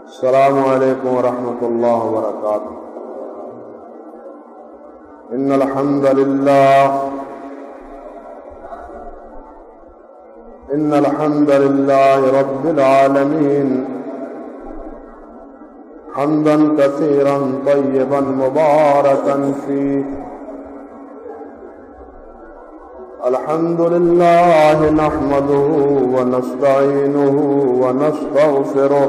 السلام علیکم ورحمۃ اللہ وبرکاتہ۔ ان الحمد للہ رب العالمین حمدا کثیرا طیبا مبارکا فیہ۔ الحمد للہ نحمدہ ونستعینہ ونستغفرہ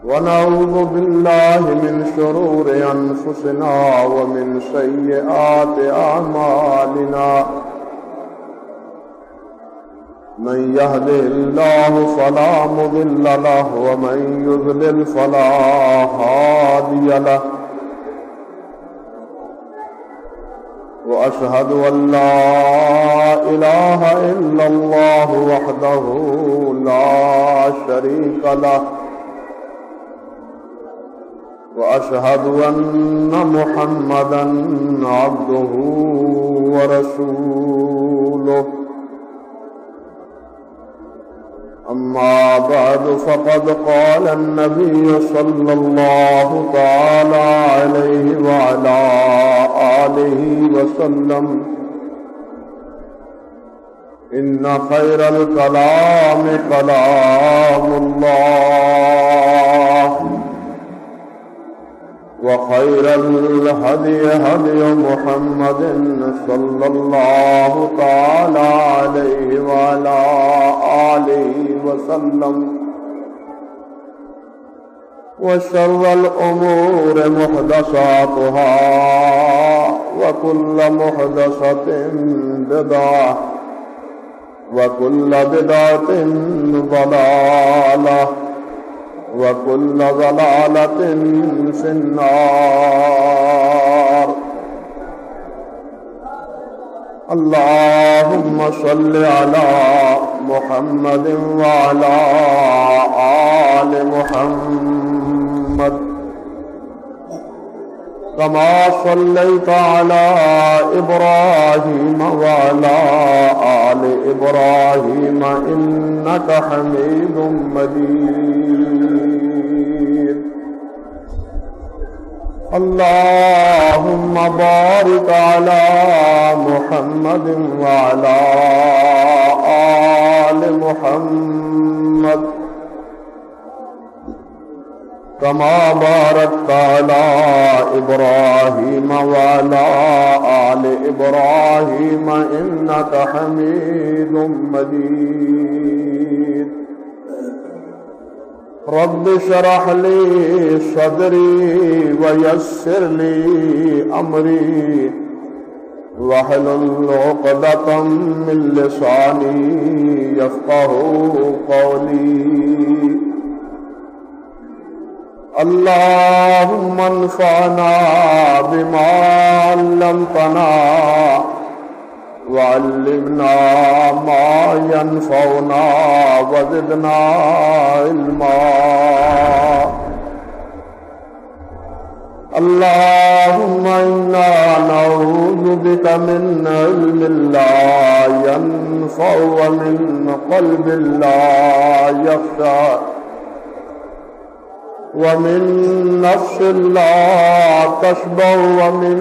ونعوذ باللہ من شرور انفسنا ومن سیئات اعمالنا، من يهده الله فلا مضل له ومن يضلل فلا هادي له، وأشهد أن لا إله إلا الله وحده لا شريك له، وأشهد أن محمدا عبده ورسوله، أما بعد فقد قال النبي صلى الله تعالى عليه وعلى آله وسلم: إن خير الكلام كلام الله، وخير الهدي هدي محمد صلى الله تعالى عليه وعلى آله وسلم، وشر الأمور محدثاتها، وكل محدثة بدعة، وكل بدعة ضلالة، وكل ضلالة في النار۔ اللهم صل على محمد وعلى آل محمد كما صليت على إبراهيم وعلى آل إبراهيم إنك حميد مجيد۔ اللهم بارك على محمد وعلى آل محمد كما باركت على إبراهيم وعلى آل إبراهيم إنك حميد مجيد۔ رب اشرح لي صدري ويسر لي أمري واحلل عقدة من لساني يفقهوا قولي۔ اللهم انفعنا بما علمتنا وعلمنا ما ينفعنا وزدنا علما۔ اللهم إنا نعوذ بك من علم لا ينفع ومن قلب لا يخشع ومن نفس لا تشبع ومن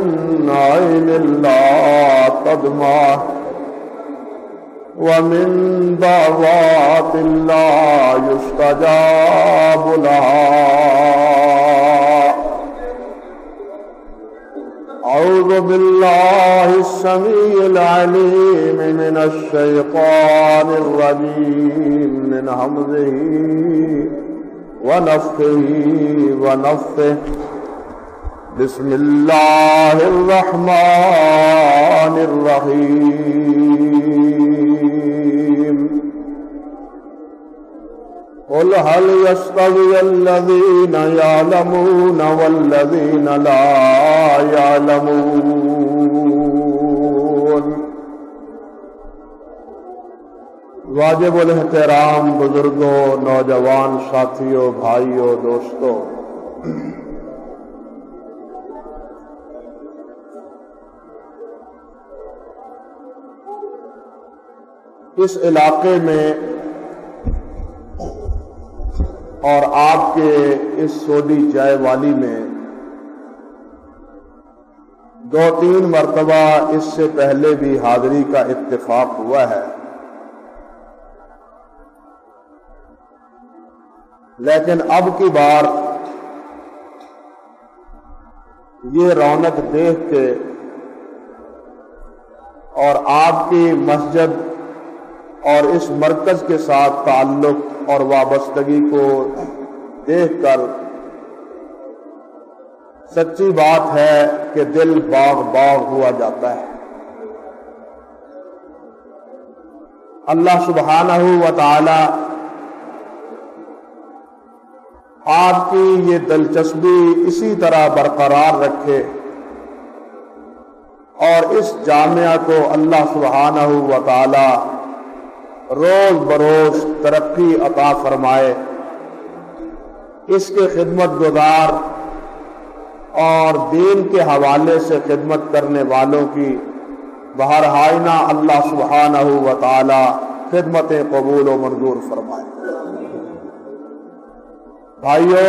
عين لا تدمع ومن دعوات لا يستجاب لها۔ أعوذ بالله السميع العليم من الشيطان الرجيم من همزه ونفخه ونفثه۔ بسم الله الرحمن الرحيم۔ قل هل يستوي الذين يعلمون والذين لا يعلمون؟ واجب الاحترام بزرگوں، نوجوان ساتھیوں، بھائیوں، دوستوں، اس علاقے میں اور آپ کے اس سوڈی جائے والی میں 2-3 مرتبہ اس سے پہلے بھی حاضری کا اتفاق ہوا ہے، لیکن اب کی بار یہ رونق دیکھ کے اور آپ کی مسجد اور اس مرکز کے ساتھ تعلق اور وابستگی کو دیکھ کر سچی بات ہے کہ دل باغ باغ ہوا جاتا ہے۔ اللہ سبحانہ و تعالی آپ کی یہ دلچسپی اسی طرح برقرار رکھے اور اس جامعہ کو اللہ سبحانہ و تعالی روز بروز ترقی عطا فرمائے، اس کے خدمت گزار اور دین کے حوالے سے خدمت کرنے والوں کی بہرحائینہ اللہ سبحانہ و تعالی خدمتیں قبول و منظور فرمائے۔ بھائیو،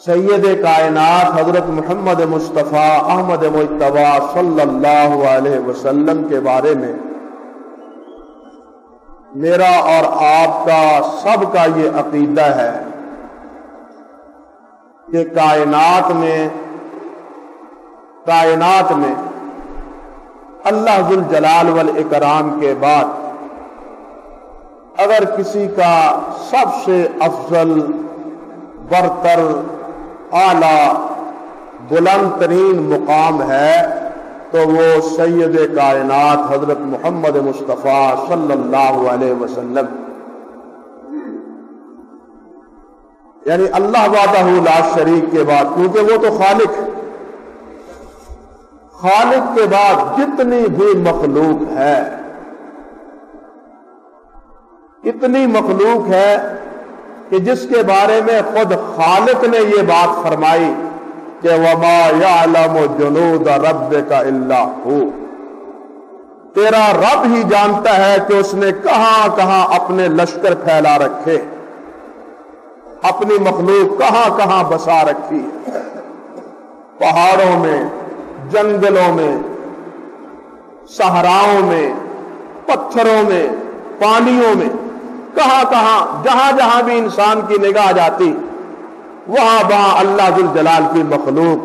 سید کائنات حضرت محمد مصطفیٰ احمد مجتبی صلی اللہ علیہ وسلم کے بارے میں میرا اور آپ کا سب کا یہ عقیدہ ہے کہ کائنات میں اللہ ذوالجلال والاکرام کے بعد اگر کسی کا سب سے افضل، برتر، اعلیٰ، بلند ترین مقام ہے تو وہ سید کائنات حضرت محمد مصطفیٰ صلی اللہ علیہ وسلم، یعنی اللہ وحدہ لا شریک کے بعد، کیونکہ وہ تو خالق کے بعد جتنی بھی مخلوق ہے، اتنی مخلوق ہے کہ جس کے بارے میں خود خالق نے یہ بات فرمائی کہ وَمَا يَعْلَمُ جُنُودَ رَبِّكَ إِلَّا هُوَ، تیرا رب ہی جانتا ہے کہ اس نے کہاں کہاں اپنے لشکر پھیلا رکھے، اپنی مخلوق کہاں کہاں بسا رکھی ہے، پہاڑوں میں، جنگلوں میں، صحراؤں میں، پتھروں میں، پانیوں میں، کہاں کہاں، جہاں جہاں بھی انسان کی نگاہ جاتی وہاں وہاں اللہ ذوالجلال کی مخلوق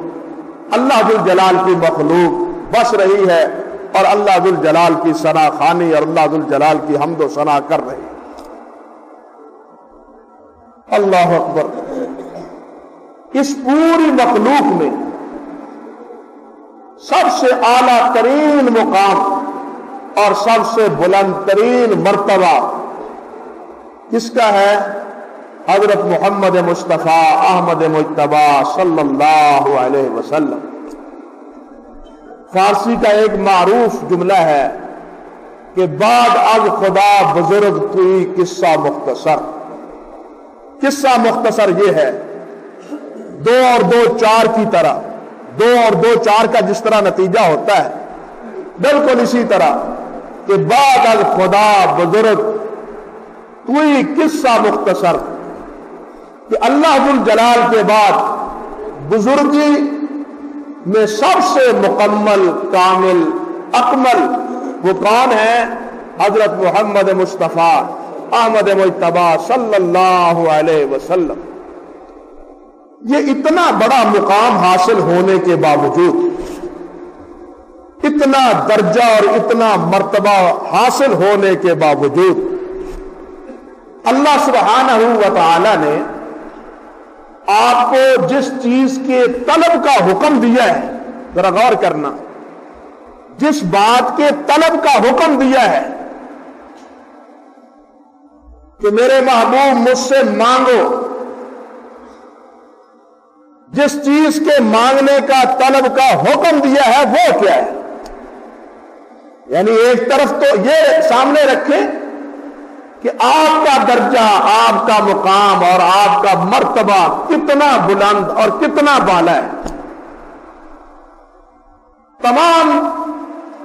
بس رہی ہے اور اللہ ذوالجلال کی ثنا خوانی اور اللہ ذوالجلال کی حمد و ثنا کر رہی ہے۔ اللہ اکبر۔ اس پوری مخلوق میں سب سے اعلیٰ ترین مقام اور سب سے بلند ترین مرتبہ کس کا ہے؟ حضرت محمد مصطفیٰ احمد مجتبی صلی اللہ علیہ وسلم۔ فارسی کا ایک معروف جملہ ہے کہ بعد از خدا بزرگ توئی قصہ مختصر۔ قصہ مختصر یہ ہے 2 اور 2 4 کی طرح، 2 اور 2 4 کا جس طرح نتیجہ ہوتا ہے بالکل اسی طرح کہ بعد از خدا بزرگ توئی قصہ مختصر، کہ اللہ ذوالجلال کے بعد بزرگی میں سب سے مکمل، کامل، اکمل وہ کون ہے؟ حضرت محمد مصطفیٰ احمد مجتبی صلی اللہ علیہ وسلم۔ یہ اتنا بڑا مقام حاصل ہونے کے باوجود، اتنا درجہ اور اتنا مرتبہ حاصل ہونے کے باوجود اللہ سبحانہ و تعالی نے آپ کو جس چیز کے طلب کا حکم دیا ہے، ذرا غور کرنا، جس بات کے طلب کا حکم دیا ہے کہ میرے محبوب مجھ سے مانگو، جس چیز کے مانگنے کا طلب کا حکم دیا ہے وہ کیا ہے؟ یعنی ایک طرف تو یہ سامنے رکھیں کہ آپ کا درجہ، آپ کا مقام اور آپ کا مرتبہ کتنا بلند اور کتنا بالا ہے۔ تمام